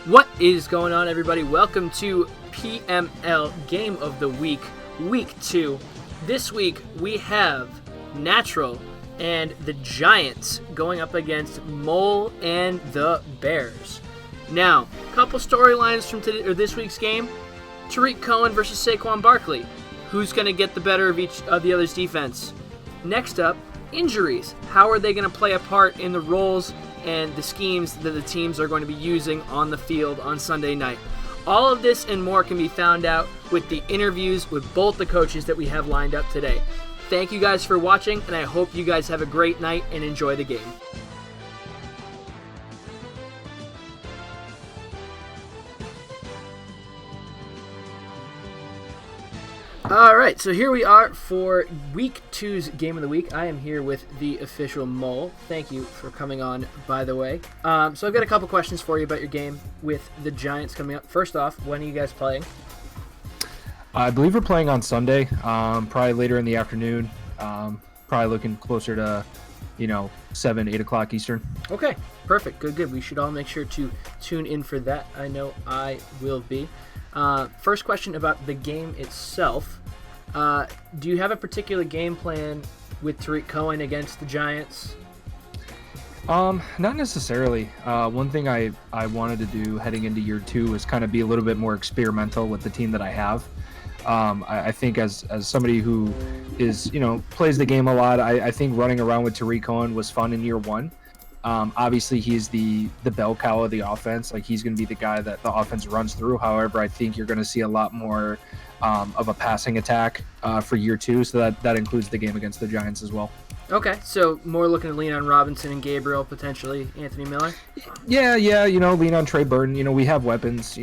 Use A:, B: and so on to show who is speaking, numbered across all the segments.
A: What is going on, everybody? Welcome to PML Game of the Week, Week 2. This week, we have Natural and the Giants going up against Mole and the Bears. Now, a couple storylines from this week's game. Tariq Cohen versus Saquon Barkley. Who's going to get the better of each of the other's defense? Next up, injuries. How are they going to play a part in the roles and the schemes that the teams are going to be using on the field on Sunday night? All of this and more can be found out with the interviews with both the coaches that we have lined up today. Thank you guys for watching, and I hope you guys have a great night and enjoy the game. All right, so here we are for Week 2's Game of the Week. I am here with the official Mole. Thank you for coming on, by the way. So I've got a couple questions for you about your game with the Giants coming up. First off, when are you guys playing?
B: I believe we're playing on Sunday, probably later in the afternoon. Probably looking closer to, 7, 8 o'clock Eastern.
A: Okay, perfect. Good. We should all make sure to tune in for that. I know I will be. First question about the game itself. Do you have a particular game plan with Tariq Cohen against the Giants?
B: Not necessarily. One thing I wanted to do heading into year 2 is kind of be a little bit more experimental with the team that I have. I think as somebody who is, plays the game a lot, I think running around with Tariq Cohen was fun in year 1. Obviously, he's the bell cow of the offense. Like, he's going to be the guy that the offense runs through. However, I think you're going to see a lot more of a passing attack for year 2. So that includes the game against the Giants as well.
A: Okay, so more looking to lean on Robinson and Gabriel, potentially Anthony Miller?
B: Yeah, lean on Trey Burton. We have weapons,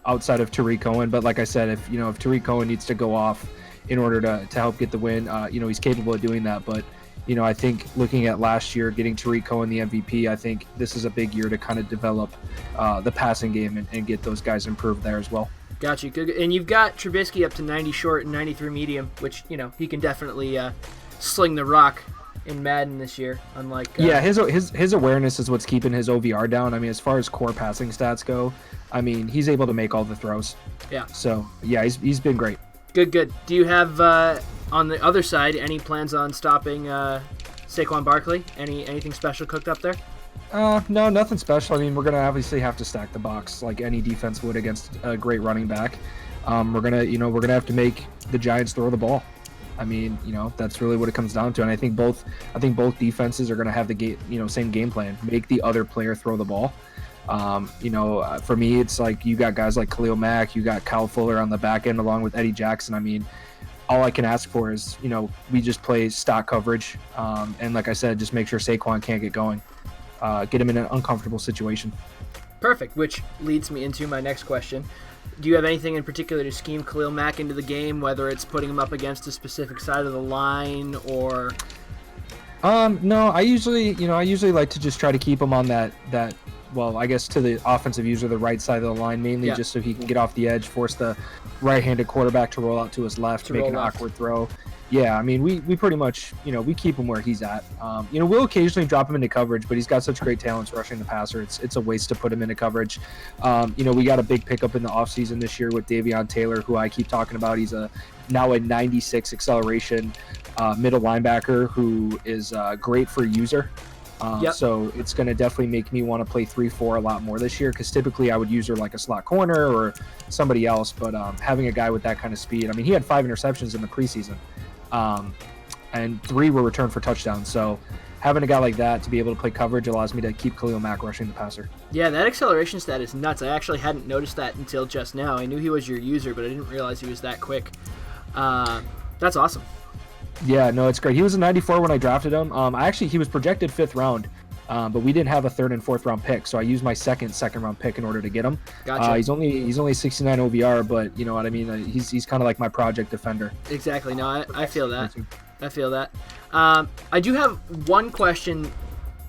B: outside of Tariq Cohen. But like I said, if Tariq Cohen needs to go off in order to help get the win, he's capable of doing that. But I think looking at last year, getting Tariq Cohen the MVP, I think this is a big year to kind of develop the passing game and get those guys improved there as well.
A: Got you. Good. And you've got Trubisky up to 90 short and 93 medium, which, he can definitely sling the rock in Madden this year, unlike...
B: Yeah, his awareness is what's keeping his OVR down. I mean, as far as core passing stats go, he's able to make all the throws.
A: Yeah.
B: So, yeah, he's been great.
A: Good. Do you have... on the other side, any plans on stopping Saquon Barkley? Anything special cooked up there?
B: No, nothing special. We're going to obviously have to stack the box like any defense would against a great running back. We're going to have to make the Giants throw the ball. That's really what it comes down to. And I think both defenses are going to have the same game plan. Make the other player throw the ball. For me, it's like you got guys like Khalil Mack, you got Kyle Fuller on the back end along with Eddie Jackson. All I can ask for is, we just play stock coverage. And like I said, just make sure Saquon can't get going. Get him in an uncomfortable situation.
A: Perfect, which leads me into my next question. Do you have anything in particular to scheme Khalil Mack into the game, whether it's putting him up against a specific side of the line or...
B: No, I usually like to just try to keep him on that well, I guess to the offensive user, the right side of the line, mainly just so he can get off the edge, force the right-handed quarterback to roll out to his left, make an awkward throw. Yeah, we pretty much, we keep him where he's at. We'll occasionally drop him into coverage, but he's got such great talents rushing the passer. It's a waste to put him into coverage. We got a big pickup in the offseason this year with Davion Taylor, who I keep talking about. He's now a 96 acceleration middle linebacker who is great for user. So it's going to definitely make me want to play 3-4 a lot more this year, because typically I would use her like a slot corner or somebody else. But having a guy with that kind of speed, he had 5 interceptions in the preseason, and 3 were returned for touchdowns. So having a guy like that to be able to play coverage allows me to keep Khalil Mack rushing the passer.
A: Yeah, that acceleration stat is nuts. I actually hadn't noticed that until just now. I knew he was your user, but I didn't realize he was that quick. That's awesome.
B: Yeah, no, it's great. He was a 94 when I drafted him. He was projected 5th round, but we didn't have a 3rd and 4th round pick, so I used my second round pick in order to get him.
A: Gotcha.
B: He's only 69 OVR, but you know what I mean. He's kind of like my project defender.
A: Exactly. No, I feel that. I feel that. I do have one question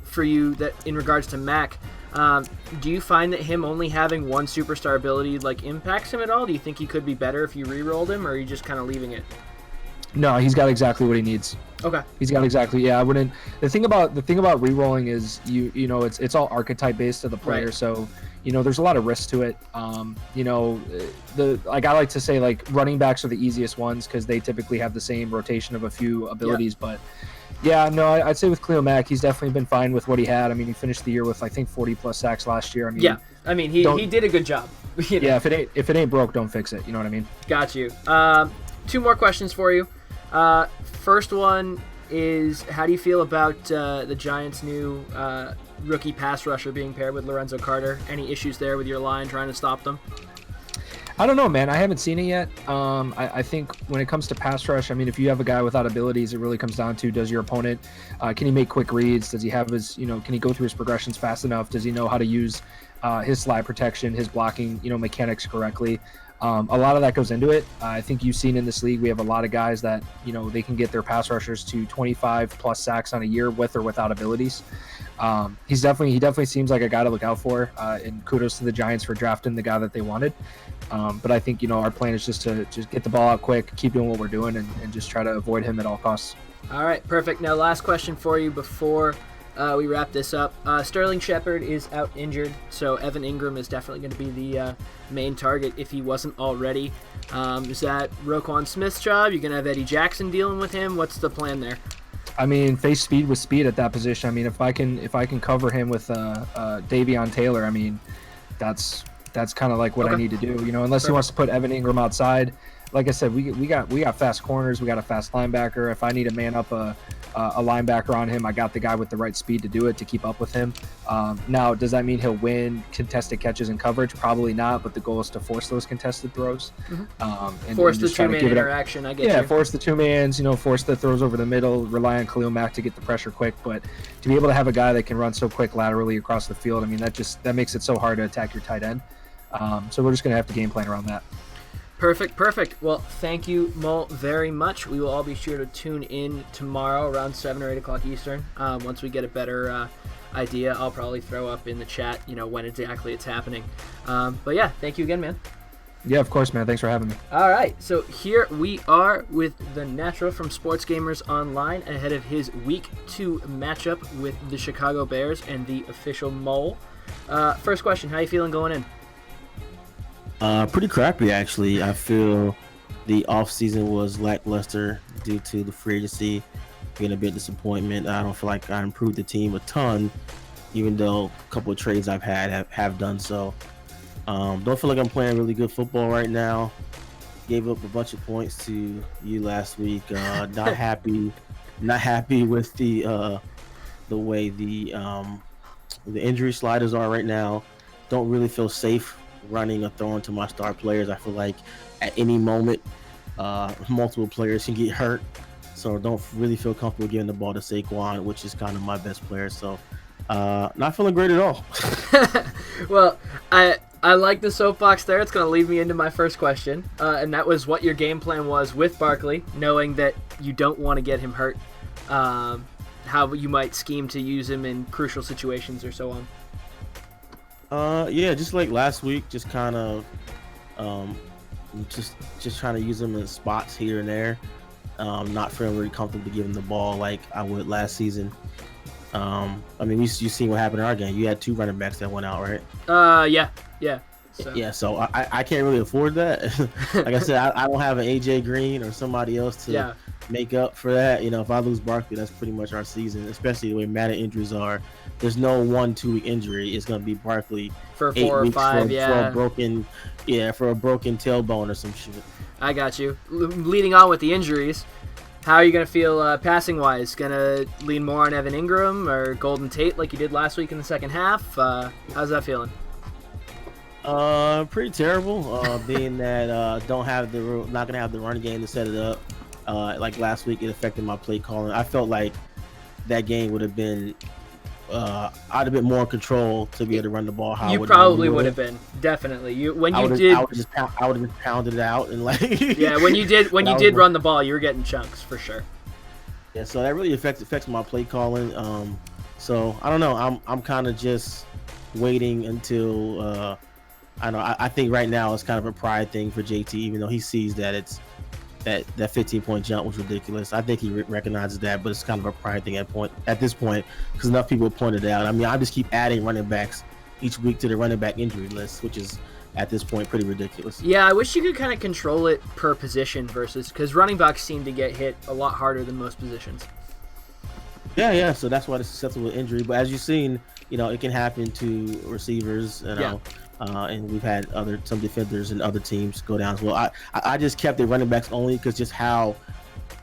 A: for you that in regards to Mac. Do you find that him only having one superstar ability impacts him at all? Do you think he could be better if you re-rolled him, or are you just kind of leaving it?
B: No, he's got exactly what he needs.
A: Okay.
B: He's got exactly. Yeah, I wouldn't. The thing about re-rolling is you know it's all archetype based to the player.
A: Right.
B: So there's a lot of risk to it. Like I like to say, like, running backs are the easiest ones because they typically have the same rotation of a few abilities. But yeah, no, I'd say with Cleo Mack, he's definitely been fine with what he had. I mean, he finished the year with I think 40 plus sacks last year. I mean,
A: he did a good job.
B: Yeah, if it ain't broke, don't fix it. You know what I mean?
A: Got you. 2 more questions for you. First one is, how do you feel about the Giants' new rookie pass rusher being paired with Lorenzo Carter? Any issues there with your line trying to stop them?
B: I don't know, man. I haven't seen it yet. I think when it comes to pass rush, I mean, if you have a guy without abilities, it really comes down to, does your opponent, can he make quick reads? Does he have his, can he go through his progressions fast enough? Does he know how to use his slide protection, his blocking, mechanics correctly? A lot of that goes into it. I think you've seen in this league, we have a lot of guys that, they can get their pass rushers to 25 plus sacks on a year with or without abilities. He definitely seems like a guy to look out for, and kudos to the Giants for drafting the guy that they wanted. But I think, our plan is just to get the ball out quick, keep doing what we're doing, and just try to avoid him at all costs.
A: All right, perfect. Now, last question for you before we wrap this up. Sterling Shepard is out injured, so Evan Ingram is definitely going to be the main target if he wasn't already. Is that Roquan Smith's job? You're going to have Eddie Jackson dealing with him? What's the plan there?
B: I mean, face speed with speed at that position. I mean, if I can cover him with Davion Taylor, I mean, that's kind of like what I need to do. Unless he wants to put Evan Ingram outside. Like I said, we got fast corners, we got a fast linebacker. If I need to man up a linebacker on him, I got the guy with the right speed to do it, to keep up with him. Now, does that mean he'll win contested catches and coverage? Probably not, but the goal is to force those contested throws.
A: Force the two-man interaction, I get you.
B: Yeah, force the two-mans, force the throws over the middle, rely on Khalil Mack to get the pressure quick. But to be able to have a guy that can run so quick laterally across the field, I mean, that makes it so hard to attack your tight end. So we're just going to have to game plan around that.
A: Perfect. Well, thank you, Mo, very much. We will all be sure to tune in tomorrow around 7 or 8 o'clock Eastern. Once we get a better idea, I'll probably throw up in the chat, when exactly it's happening. But yeah, thank you again, man.
B: Yeah, of course, man. Thanks for having me.
A: All right, so here we are with the Natural from Sports Gamers Online ahead of his Week 2 matchup with the Chicago Bears and the official Mole. First question, how you feeling going in?
C: Pretty crappy, actually. I feel the offseason was lackluster due to the free agency being a bit disappointment. I don't feel like I improved the team a ton, even though a couple of trades I've had have done so. Don't feel like I'm playing really good football right now. Gave up a bunch of points to you last week. Not happy with the way the injury sliders are right now. Don't really feel safe running or throwing to my star players. I feel like at any moment multiple players can get hurt, so don't really feel comfortable giving the ball to Saquon, which is kind of my best player. So not feeling great at all.
A: Well, I like the soapbox there. It's going to lead me into my first question, and that was what your game plan was with Barkley, knowing that you don't want to get him hurt, how you might scheme to use him in crucial situations or so on.
C: Yeah, just like last week, just kind of just trying to use them in spots here and there. Not feeling really comfortable to give him the ball like I would last season. I mean, you seen what happened in our game. You had 2 running backs that went out, right?
A: Yeah.
C: So I can't really afford that. Like I said, I don't have an AJ Green or somebody else to make up for that. If I lose Barkley, that's pretty much our season, especially the way Madden injuries are. There's no 1-2 week injury. It's going to be Barkley
A: for 4 or 5,
C: for a broken tailbone or some shit.
A: I got you. Leading on with the injuries, how are you going to feel passing wise? Going to lean more on Evan Ingram or Golden Tate like you did last week in the second half? How's that feeling?
C: Pretty terrible. Being that not gonna have the run game to set it up. Like last week, it affected my play calling. I felt like that game would have been. I'd have been more in control to be able to run the ball.
A: You probably would have been, definitely. I would have just
C: pounded it out and like.
A: Yeah, when you did run the ball, you were getting chunks for sure.
C: Yeah, so that really affects my play calling. So I don't know. I'm kind of just waiting until. I think right now it's kind of a pride thing for JT, even though he sees that that 15-point jump was ridiculous. I think he recognizes that, but it's kind of a pride thing at this point because enough people pointed it out. I mean, I just keep adding running backs each week to the running back injury list, which is at this point pretty ridiculous.
A: Yeah, I wish you could kind of control it per position because running backs seem to get hit a lot harder than most positions.
C: Yeah. So that's why it's susceptible to injury. But as you've seen, it can happen to receivers. And we've had some defenders and other teams go down as well. I just kept the running backs only because just how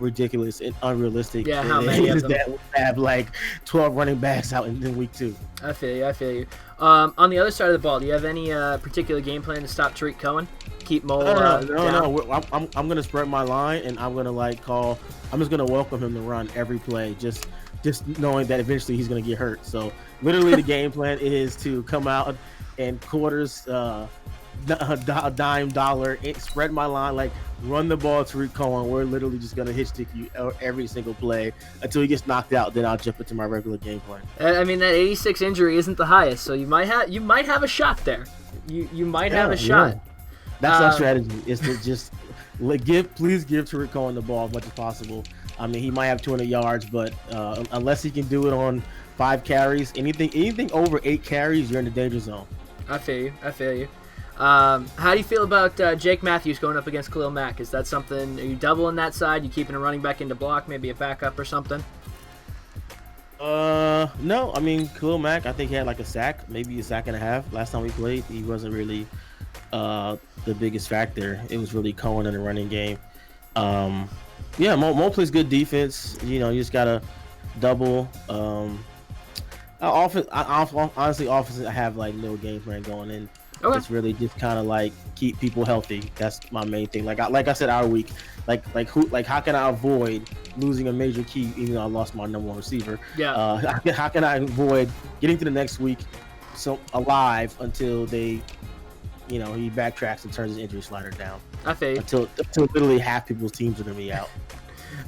C: ridiculous and unrealistic
A: how many
C: it is
A: of them?
C: that we have like 12 running backs out in week 2.
A: I feel you. On the other side of the ball, do you have any particular game plan to stop Tariq Cohen? Keep Mo down?
C: No. I'm gonna spread my line and I'm gonna I'm just gonna welcome him to run every play, just knowing that eventually he's gonna get hurt. So literally the game plan is to come out and quarters, dime, dollar, spread my line, run the ball to Tariq Cohen. We're literally just gonna hit stick you every single play until he gets knocked out. Then I'll jump into my regular game plan.
A: I mean, that 86 injury isn't the highest, so you might have a shot there. You might have a shot.
C: Yeah. That's our strategy. Is to just please give Tariq Cohen the ball as much as possible. I mean, he might have 200 yards, but unless he can do it on 5 carries, anything over 8 carries, you're in the danger zone.
A: I feel you. How do you feel about Jake Matthews going up against Khalil Mack? Is that something? Are you doubling that side? You keeping a running back into block, maybe a backup or something?
C: No. I mean, Khalil Mack, I think he had a sack, maybe a sack and a half. Last time we played, he wasn't really the biggest factor. It was really Cohen in the running game. Mo plays good defense. You just gotta double. Honestly, offense, I have no game plan going in.
A: Okay.
C: It's really just kind of keep people healthy. That's my main thing. Like I said, our week, how can I avoid losing a major key even though I lost my number 1 receiver?
A: Yeah.
C: How can I avoid getting to the next week alive until they, he backtracks and turns his injury slider down?
A: I feel you.
C: Until literally half people's teams are gonna be out.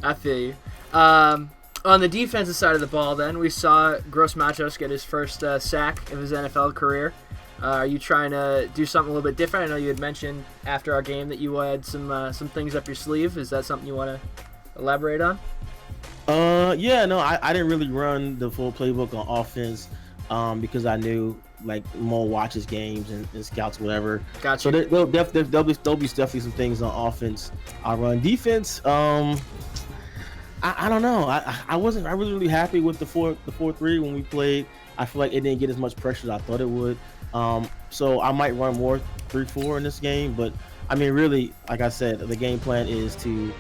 A: I feel you. On the defensive side of the ball, then, we saw Gross Matos get his first sack of his NFL career. Are you trying to do something a little bit different? I know you had mentioned after our game that you had some things up your sleeve. Is that something you want to elaborate on?
C: I didn't really run the full playbook on offense because I knew Mo watches games and scouts whatever.
A: Gotcha.
C: So there'll be definitely some things on offense I run. Defense, I don't know. I was really happy with the 4-3 when we played. I feel like it didn't get as much pressure as I thought it would. So I might run more 3-4 in this game, but I mean, really, like I said, the game plan is to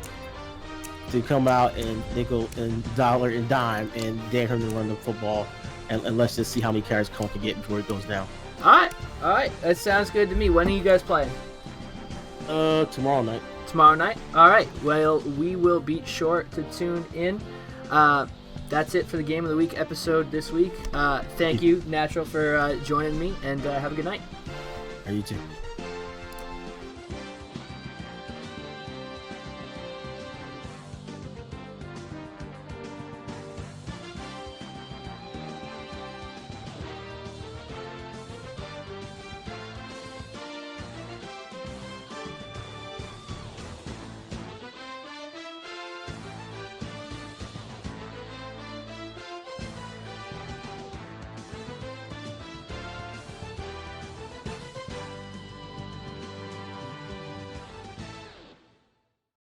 C: come out and nickel and dollar and dime and dare him to run the football, and let's just see how many carries Cohen can get before he goes down.
A: All right, that sounds good to me. When are you guys playing?
C: Tomorrow night.
A: Tomorrow night? All right. Well, we will be sure to tune in. That's it for the Game of the Week episode this week. Thank you, Natural, for joining me, and have a good night.
C: You too.